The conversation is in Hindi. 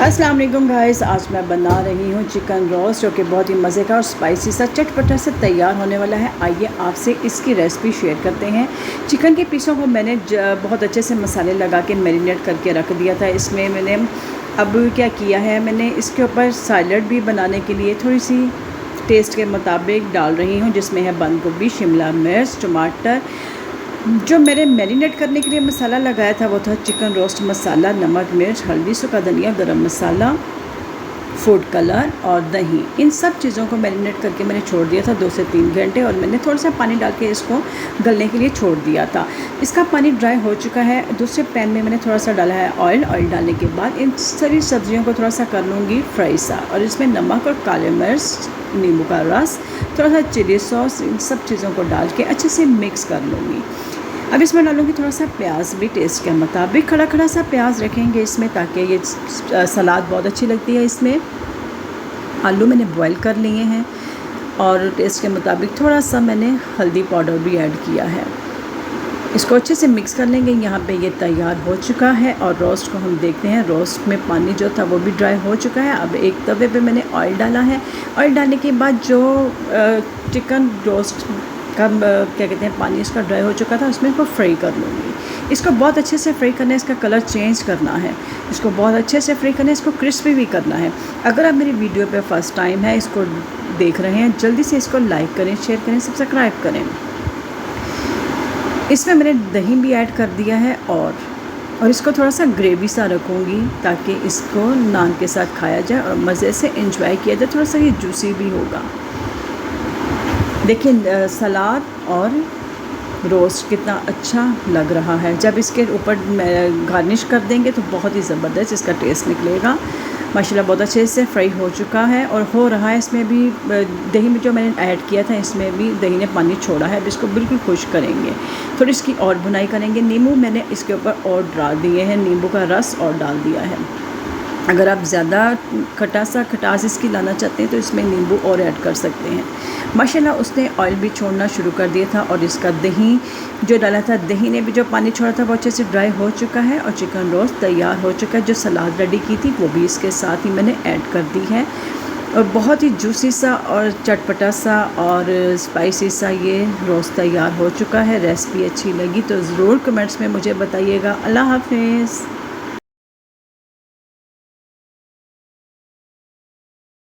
अस्सलाम वालेकुम गाइस, आज मैं बना रही हूँ चिकन रोस्ट जो कि बहुत ही मज़े का और स्पाइसी सा चटपटा से तैयार होने वाला है। आइए आपसे इसकी रेसिपी शेयर करते हैं। चिकन के पीसों को मैंने बहुत अच्छे से मसाले लगा के मैरिनेट करके रख दिया था। इसमें मैंने अब क्या किया है, मैंने इसके ऊपर सैलड भी बनाने के लिए थोड़ी सी टेस्ट के मुताबिक डाल रही हूँ, जिसमें है बंद गोभी, शिमला मिर्च, टमाटर। जो मैंने मैरिनेट करने के लिए मसाला लगाया था वो था चिकन रोस्ट मसाला, नमक, मिर्च, हल्दी, सूखा धनिया, गरम मसाला, फूड कलर और दही। इन सब चीज़ों को मैरिनेट करके मैंने छोड़ दिया था 2 से 3 घंटे, और मैंने थोड़ा सा पानी डाल के इसको गलने के लिए छोड़ दिया था। इसका पानी ड्राई हो चुका है। दूसरे पैन में मैंने थोड़ा सा डाला है ऑयल डालने के बाद इन सारी सब्जियों को थोड़ा सा कर लूँगी फ्राई सा, और इसमें नमक और काले मिर्च, नींबू का रस, थोड़ा सा चिली सॉस, इन सब चीज़ों को डाल के अच्छे से मिक्स कर लूँगी। अब इसमें डालूँगी थोड़ा सा प्याज भी टेस्ट के मुताबिक। खड़ा खड़ा सा प्याज रखेंगे इसमें, ताकि ये सलाद बहुत अच्छी लगती है। इसमें आलू मैंने बॉईल कर लिए हैं, और टेस्ट के मुताबिक थोड़ा सा मैंने हल्दी पाउडर भी ऐड किया है। इसको अच्छे से मिक्स कर लेंगे। यहाँ पे ये तैयार हो चुका है, और रोस्ट को हम देखते हैं। रोस्ट में पानी जो था वो भी ड्राई हो चुका है। अब एक तवे पे मैंने ऑयल डाला है। ऑयल डालने के बाद जो चिकन रोस्ट का क्या कहते हैं, पानी इसका ड्राई हो चुका था, उसमें इसको फ्राई कर लूँगी। इसको बहुत अच्छे से फ्राई करना है, इसका कलर चेंज करना है, इसको बहुत अच्छे से फ्राई करना है, इसको क्रिस्पी भी करना है। अगर आप मेरी वीडियो पे फर्स्ट टाइम है इसको देख रहे हैं, जल्दी से इसको लाइक करें, शेयर करें, सब्सक्राइब करें। इसमें मैंने दही भी ऐड कर दिया है, और इसको थोड़ा सा ग्रेवी सा रखूँगी, ताकि इसको नान के साथ खाया जाए और मज़े से एंजॉय किया जाए। थोड़ा सा ये जूसी भी होगा। देखिए सलाद और रोस्ट कितना अच्छा लग रहा है। जब इसके ऊपर गार्निश कर देंगे तो बहुत ही ज़बरदस्त इसका टेस्ट निकलेगा। माशाल्लाह बहुत अच्छे से फ्राई हो चुका है और हो रहा है। इसमें भी दही में जो मैंने ऐड किया था, इसमें भी दही ने पानी छोड़ा है। अब इसको बिल्कुल खुश करेंगे, थोड़ी इसकी और भुनाई करेंगे। नींबू मैंने इसके ऊपर और डाल दिए हैं, नींबू का रस और डाल दिया है। अगर आप ज़्यादा खटास इसकी लाना चाहते हैं तो इसमें नींबू और ऐड कर सकते हैं। माशाल्लाह उसने ऑयल भी छोड़ना शुरू कर दिया था, और इसका दही जो डाला था, दही ने भी जो पानी छोड़ा था वो अच्छे से ड्राई हो चुका है, और चिकन रोस्ट तैयार हो चुका है। जो सलाद रेडी की थी वो भी इसके साथ ही मैंने ऐड कर दी है, और बहुत ही जूसी सा और चटपटा सा और स्पाइसी सा ये रोस्ट तैयार हो चुका है। रेसिपी अच्छी लगी तो ज़रूर कमेंट्स में मुझे बताइएगा। अल्लाह हाफ़िज़।